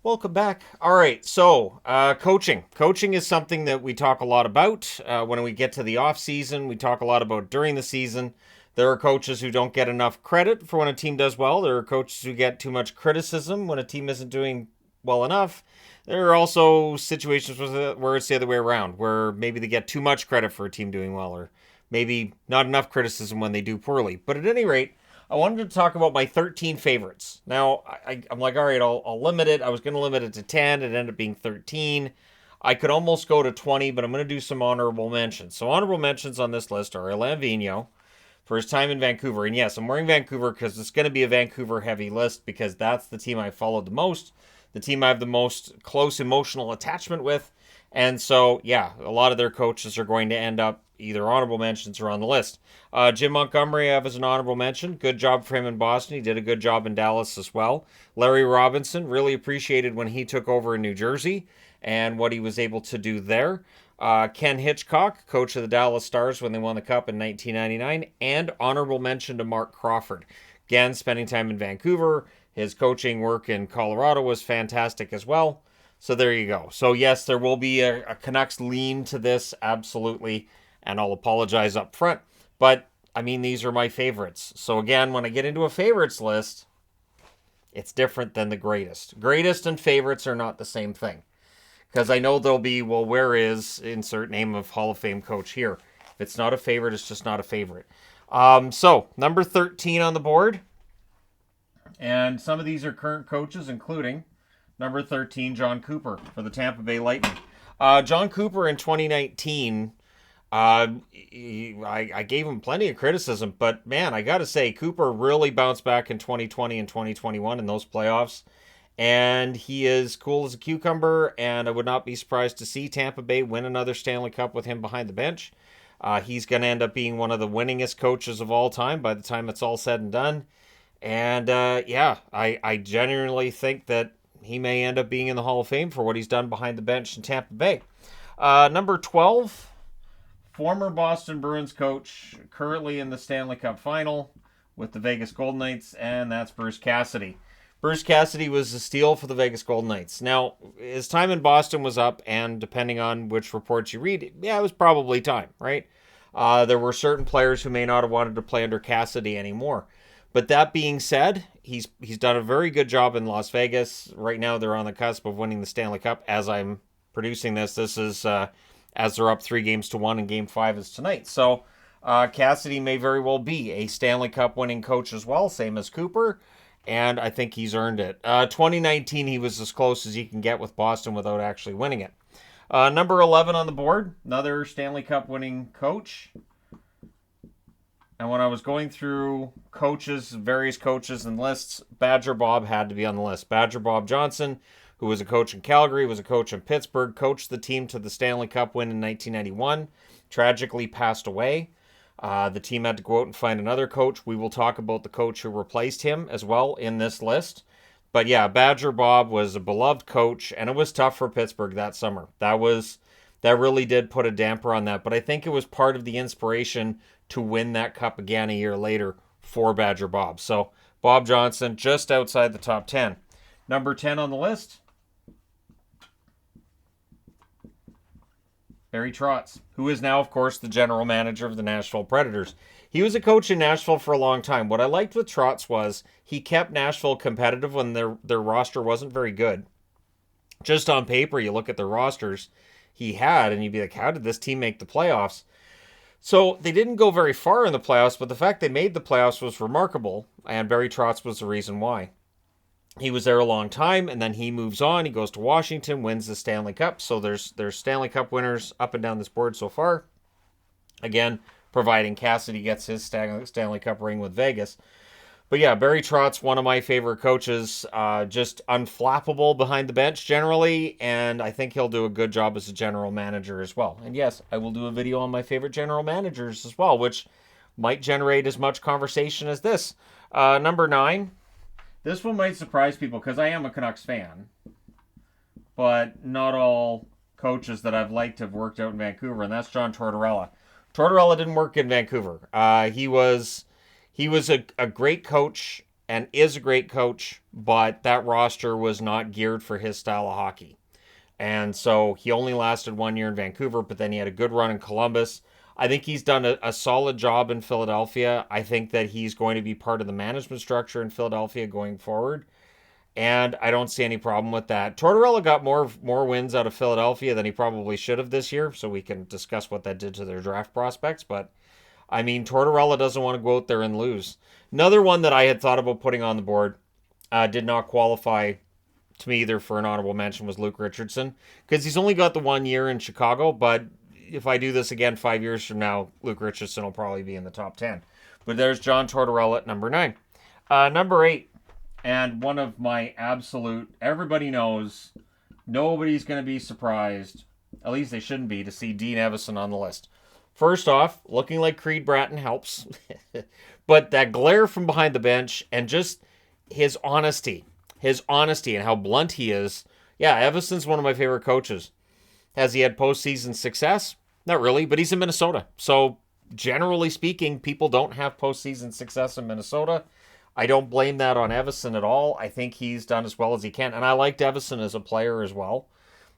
Welcome back. All right, so coaching. Coaching is something that we talk a lot about when we get to the off season. We talk a lot about during the season. There are coaches who don't get enough credit for when a team does well. There are coaches who get too much criticism when a team isn't doing well enough. There are also situations where it's the other way around, where maybe they get too much credit for a team doing well, or maybe not enough criticism when they do poorly. But at any rate, I wanted to talk about my 13 favorites. Now, I'm like, all right, I'll limit it. I was going to limit it to 10. It ended up being 13. I could almost go to 20, but I'm going to do some honorable mentions. So, honorable mentions on this list are Alain Vigneault for his time in Vancouver. And yes, I'm wearing Vancouver because it's going to be a Vancouver heavy list because that's the team I followed the most, the team I have the most close emotional attachment with. And so, yeah, a lot of their coaches are going to end up either honorable mentions or on the list. Jim Montgomery, I have as an honorable mention. Good job for him in Boston. He did a good job in Dallas as well. Larry Robinson, really appreciated when he took over in New Jersey and what he was able to do there. Ken Hitchcock, coach of the Dallas Stars when they won the Cup in 1999. And honorable mention to Mark Crawford. Again, spending time in Vancouver. His coaching work in Colorado was fantastic as well. So there you go. So yes, there will be a Canucks lean to this, absolutely. And I'll apologize up front. But, I mean, these are my favorites. So again, when I get into a favorites list, it's different than the greatest. Greatest and favorites are not the same thing. Because I know there'll be, well, where is insert name of Hall of Fame coach here? If it's not a favorite, it's just not a favorite. So, number 13 on the board. And some of these are current coaches, including number 13, John Cooper for the Tampa Bay Lightning. John Cooper in 2019, I gave him plenty of criticism, but man, I got to say, Cooper really bounced back in 2020 and 2021 in those playoffs. And he is cool as a cucumber, and I would not be surprised to see Tampa Bay win another Stanley Cup with him behind the bench. He's going to end up being one of the winningest coaches of all time by the time it's all said and done. And yeah, I genuinely think that he may end up being in the Hall of Fame for what he's done behind the bench in Tampa Bay. Number 12, former Boston Bruins coach, currently in the Stanley Cup final with the Vegas Golden Knights, and that's Bruce Cassidy. Bruce Cassidy was a steal for the Vegas Golden Knights. Now, his time in Boston was up, and depending on which reports you read, yeah, it was probably time, right? There were certain players who may not have wanted to play under Cassidy anymore. But that being said, he's done a very good job in Las Vegas. Right now, they're on the cusp of winning the Stanley Cup. As I'm producing this, this is as they're up 3-1, and Game 5 is tonight. So Cassidy may very well be a Stanley Cup winning coach as well, same as Cooper. And I think he's earned it. 2019, he was as close as he can get with Boston without actually winning it. Number 11 on the board, another Stanley Cup winning coach. And when I was going through coaches, various coaches and lists, Badger Bob had to be on the list. Badger Bob Johnson, who was a coach in Calgary, was a coach in Pittsburgh, coached the team to the Stanley Cup win in 1991, tragically passed away. The team had to go out and find another coach. We will talk about the coach who replaced him as well in this list. But yeah, Badger Bob was a beloved coach, and it was tough for Pittsburgh that summer. That really did put a damper on that. But I think it was part of the inspiration to win that cup again a year later for Badger Bob. So Bob Johnson just outside the top 10. Number 10 on the list, Barry Trotz, who is now, of course, the general manager of the Nashville Predators. He was a coach in Nashville for a long time. What I liked with Trotz was he kept Nashville competitive when their roster wasn't very good. Just on paper, you look at the rosters he had, and you'd be like, how did this team make the playoffs? So they didn't go very far in the playoffs, but the fact they made the playoffs was remarkable, and Barry Trotz was the reason why. He was there a long time, and then he moves on. He goes to Washington, wins the Stanley Cup. So there's Stanley Cup winners up and down this board so far. Again, providing Cassidy gets his Stanley Cup ring with Vegas. But yeah, Barry Trotz, one of my favorite coaches, just unflappable behind the bench generally, and I think he'll do a good job as a general manager as well. And yes, I will do a video on my favorite general managers as well, which might generate as much conversation as this. Number 9. This one might surprise people because I am a Canucks fan, but not all coaches that I've liked have worked out in Vancouver, and that's John Tortorella. Tortorella didn't work in Vancouver. He was a great coach and is a great coach, but that roster was not geared for his style of hockey. And so he only lasted 1 year in Vancouver, but then he had a good run in Columbus. I think he's done a solid job in Philadelphia. I think that he's going to be part of the management structure in Philadelphia going forward. And I don't see any problem with that. Tortorella got more wins out of Philadelphia than he probably should have this year, so we can discuss what that did to their draft prospects. But, I mean, Tortorella doesn't want to go out there and lose. Another one that I had thought about putting on the board did not qualify to me either for an honorable mention was Luke Richardson, because he's only got the 1 year in Chicago, but if I do this again 5 years from now, Luke Richardson will probably be in the top 10. But there's John Tortorella at number 9. Number 8, and one of my absolute, everybody knows, nobody's going to be surprised, at least they shouldn't be, to see Dean Evason on the list. First off, looking like Creed Bratton helps, but that glare from behind the bench and just his honesty and how blunt he is. Yeah, Evason's one of my favorite coaches. Has he had postseason success? Not really, but he's in Minnesota. So, generally speaking, people don't have postseason success in Minnesota. I don't blame that on Everson at all. I think he's done as well as he can. And I liked Everson as a player as well.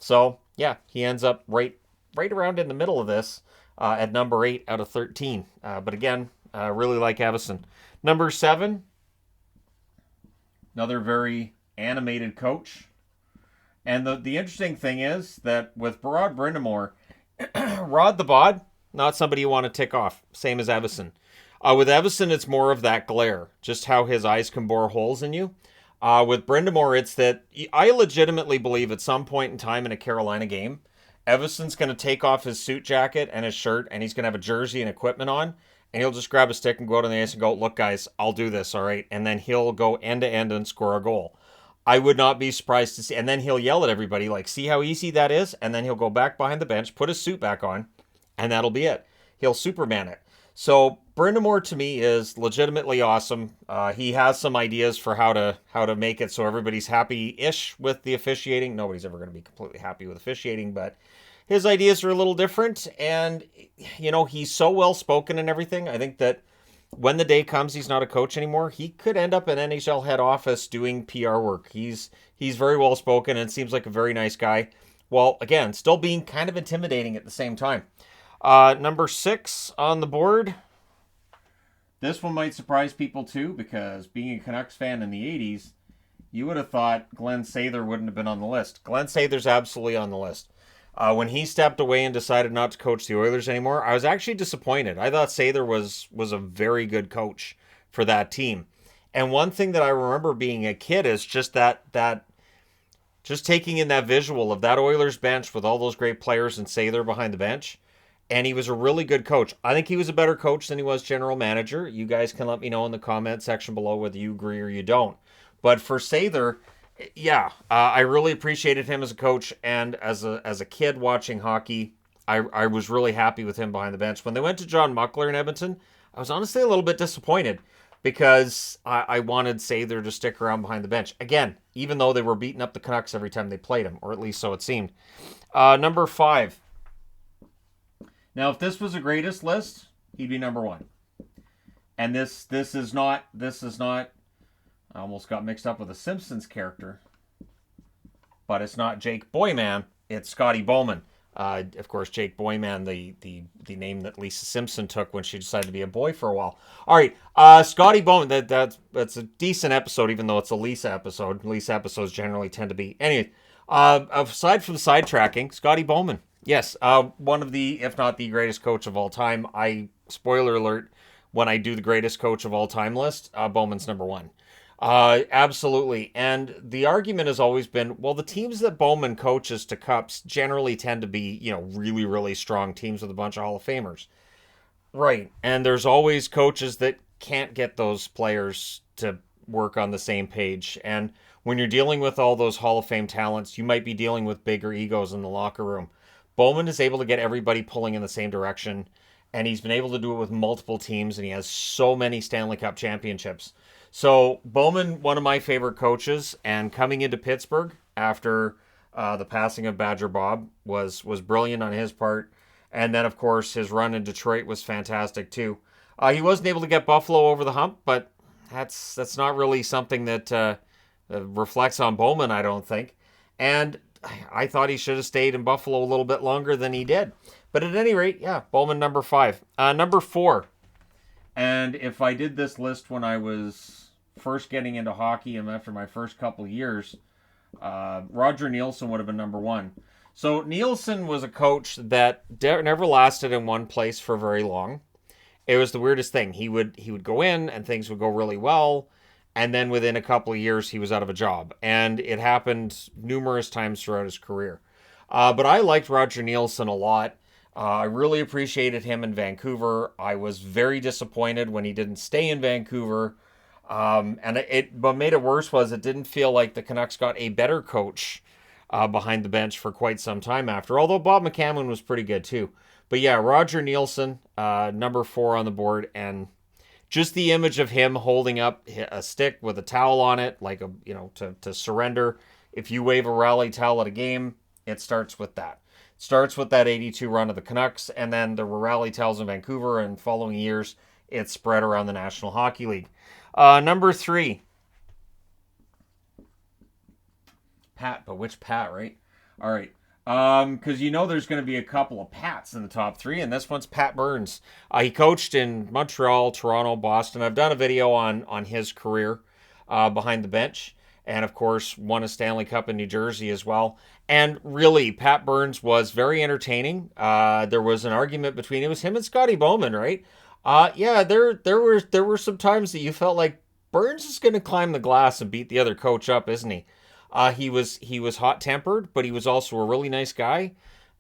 So, yeah, he ends up right around in the middle of this at number 8 out of 13. But again, really like Everson. Number 7, another very animated coach. And the interesting thing is that with Brenda Moore, Rod the Bod, not somebody you want to tick off. Same as Everson. With Everson, it's more of that glare, just how his eyes can bore holes in you. With Brenda Moore, it's that I legitimately believe at some point in time in a Carolina game, Everson's going to take off his suit jacket and his shirt, and he's going to have a jersey and equipment on, and he'll just grab a stick and go out on the ice and go, look, guys, I'll do this, all right? And then he'll go end-to-end and score a goal. I would not be surprised to see, and then he'll yell at everybody, like, see how easy that is? And then he'll go back behind the bench, put his suit back on, and that'll be it. He'll Superman it. So Brenda Moore to me is legitimately awesome. He has some ideas for how to make it so everybody's happy-ish with the officiating. Nobody's ever going to be completely happy with officiating, but his ideas are a little different, and, you know, he's so well-spoken and everything. I think that when the day comes he's not a coach anymore, he could end up in NHL head office doing PR work. He's very well spoken and seems like a very nice guy. While, again, still being kind of intimidating at the same time. Number 6 on the board. This one might surprise people too, because being a Canucks fan in the 80s, you would have thought Glenn Sather wouldn't have been on the list. Glenn Sather's absolutely on the list. When he stepped away and decided not to coach the Oilers anymore, I was actually disappointed. I thought Sather was a very good coach for that team. And one thing that I remember being a kid is just that just taking in that visual of that Oilers bench with all those great players and Sather behind the bench. And he was a really good coach. I think he was a better coach than he was general manager. You guys can let me know in the comment section below whether you agree or you don't. But for Sather, yeah, I really appreciated him as a coach, and as a kid watching hockey, I was really happy with him behind the bench. When they went to John Muckler in Edmonton, I was honestly a little bit disappointed because I wanted Sather to stick around behind the bench. Again, even though they were beating up the Canucks every time they played him, or at least so it seemed. Number 5. Now, if this was a greatest list, he'd be number 1. And this is not. I almost got mixed up with a Simpsons character, but it's not Jake Boyman. It's Scotty Bowman. Of course, Jake Boyman, the name that Lisa Simpson took when she decided to be a boy for a while. All right, Scotty Bowman. That's a decent episode, even though it's a Lisa episode. Lisa episodes generally tend to be. Anyway, aside from sidetracking, Scotty Bowman. Yes, one of the, if not the greatest coach of all time. Spoiler alert, when I do the greatest coach of all time list, Bowman's number 1. Absolutely. And the argument has always been, well, the teams that Bowman coaches to cups generally tend to be, really, really strong teams with a bunch of Hall of Famers. Right. And there's always coaches that can't get those players to work on the same page. And when you're dealing with all those Hall of Fame talents, you might be dealing with bigger egos in the locker room. Bowman is able to get everybody pulling in the same direction, and he's been able to do it with multiple teams, and he has so many Stanley Cup championships. So Bowman, one of my favorite coaches, and coming into Pittsburgh after the passing of Badger Bob was brilliant on his part. And then, of course, his run in Detroit was fantastic too. He wasn't able to get Buffalo over the hump, but that's not really something that reflects on Bowman, I don't think. And I thought he should have stayed in Buffalo a little bit longer than he did. But at any rate, yeah, Bowman number 5. Number 4. And if I did this list when I was first getting into hockey and after my first couple of years, Roger Nielsen would have been number 1. So Nielsen was a coach that never lasted in one place for very long. It was the weirdest thing. He would go in and things would go really well, and then within a couple of years he was out of a job. And it happened numerous times throughout his career. But I liked Roger Nielsen a lot. I really appreciated him in Vancouver. I was very disappointed when he didn't stay in Vancouver. And what made it worse was it didn't feel like the Canucks got a better coach behind the bench for quite some time after, although Bob McCammon was pretty good too. But yeah, Roger Nielsen, number 4 on the board, and just the image of him holding up a stick with a towel on it, like to surrender. If you wave a rally towel at a game, it starts with that. It starts with that 82 run of the Canucks, and then there were rally towels in Vancouver, and following years, it spread around the National Hockey League. Number 3. Pat, but which Pat, right? All right. Because there's going to be a couple of Pats in the top 3, and this one's Pat Burns. He coached in Montreal, Toronto, Boston. I've done a video on his career behind the bench, and of course won a Stanley Cup in New Jersey as well. And really, Pat Burns was very entertaining. There was an argument between it was him and Scotty Bowman, right? Yeah, there were some times that you felt like Burns is going to climb the glass and beat the other coach up, isn't he? He was hot-tempered, but he was also a really nice guy,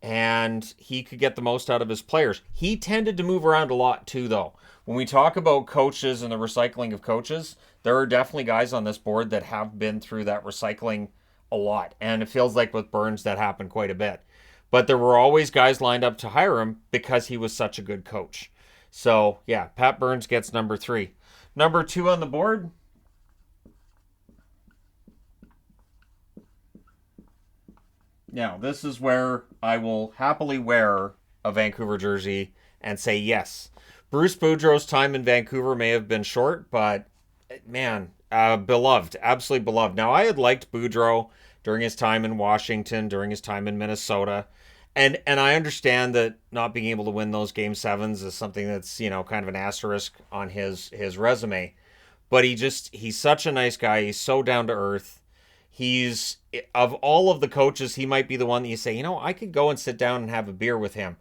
and he could get the most out of his players. He tended to move around a lot too, though. When we talk about coaches and the recycling of coaches, there are definitely guys on this board that have been through that recycling a lot, and it feels like with Burns that happened quite a bit. But there were always guys lined up to hire him because he was such a good coach. So, yeah, Pat Burns gets number 3. Number 2 on the board, now, this is where I will happily wear a Vancouver jersey and say yes. Bruce Boudreau's time in Vancouver may have been short, but man, beloved, absolutely beloved. Now, I had liked Boudreau during his time in Washington, during his time in Minnesota, and I understand that not being able to win those Game 7s is something that's, kind of an asterisk on his resume. But he's such a nice guy. He's so down to earth. He's, of all of the coaches, he might be the one that you say, I could go and sit down and have a beer with him.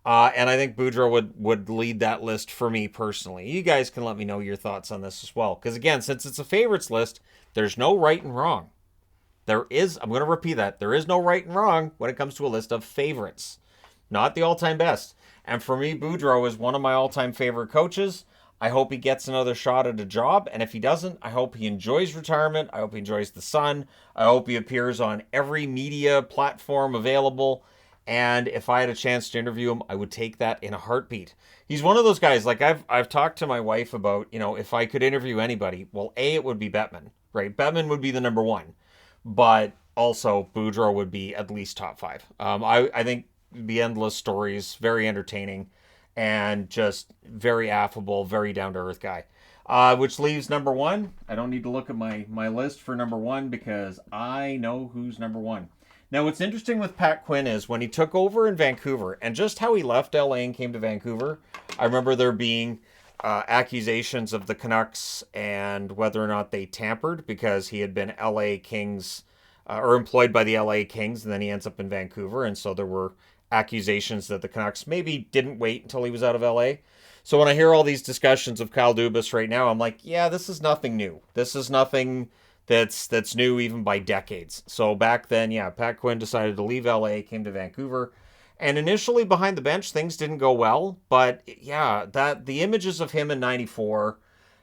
And I think Boudreau would lead that list for me personally. You guys can let me know your thoughts on this as well. Because again, since it's a favorites list, there's no right and wrong. I'm going to repeat that. There is no right and wrong when it comes to a list of favorites. Not the all-time best. And for me, Boudreau is one of my all-time favorite coaches. I hope he gets another shot at a job, and if he doesn't, I hope he enjoys retirement. I hope he enjoys the sun. I hope he appears on every media platform available, and if I had a chance to interview him, I would take that in a heartbeat. He's one of those guys, like I've talked to my wife about, if I could interview anybody, well, it would be Bettman, right? Bettman would be the number 1, but also Boudreau would be at least top 5. I think the endless stories, very entertaining, and just very affable, very down-to-earth guy. Which leaves number 1. I don't need to look at my list for number 1 because I know who's number 1. Now, what's interesting with Pat Quinn is when he took over in Vancouver and just how he left LA and came to Vancouver, I remember there being accusations of the Canucks and whether or not they tampered because he had been LA Kings or employed by the LA Kings, and then he ends up in Vancouver, and so there were accusations that the Canucks maybe didn't wait until he was out of LA. So when I hear all these discussions of Kyle Dubas right now, I'm like, yeah, this is nothing new. This is nothing that's new even by decades. So back then, yeah, Pat Quinn decided to leave LA, came to Vancouver, and initially behind the bench things didn't go well, but yeah, that the images of him in 94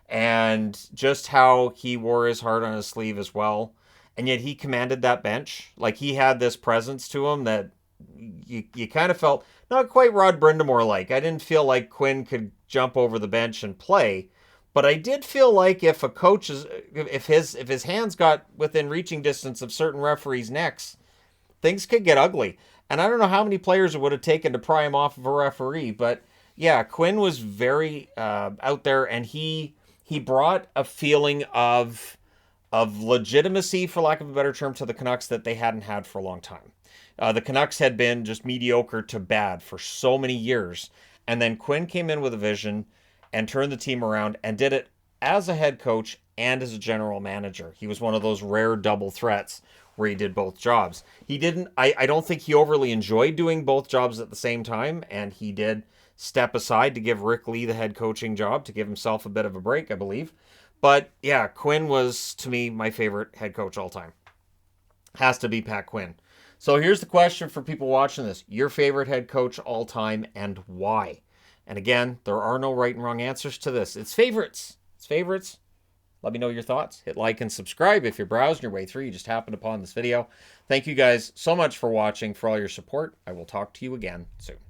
and just how he wore his heart on his sleeve as well, and yet he commanded that bench. Like, he had this presence to him that you kind of felt not quite Rod Brenda Moore like. I didn't feel like Quinn could jump over the bench and play, but I did feel like if his hands got within reaching distance of certain referees' necks, things could get ugly. And I don't know how many players it would have taken to pry him off of a referee, but yeah, Quinn was very out there, and he he brought a feeling of legitimacy, for lack of a better term, to the Canucks that they hadn't had for a long time. The Canucks had been just mediocre to bad for so many years. And then Quinn came in with a vision and turned the team around and did it as a head coach and as a general manager. He was one of those rare double threats where he did both jobs. He didn't, I don't think he overly enjoyed doing both jobs at the same time. And he did step aside to give Rick Lee the head coaching job to give himself a bit of a break, I believe. But yeah, Quinn was, to me, my favorite head coach all time. Has to be Pat Quinn. So here's the question for people watching this. Your favorite head coach all time and why? And again, there are no right and wrong answers to this. It's favorites. It's favorites. Let me know your thoughts. Hit like and subscribe if you're browsing your way through. You just happened upon this video. Thank you guys so much for watching, for all your support. I will talk to you again soon.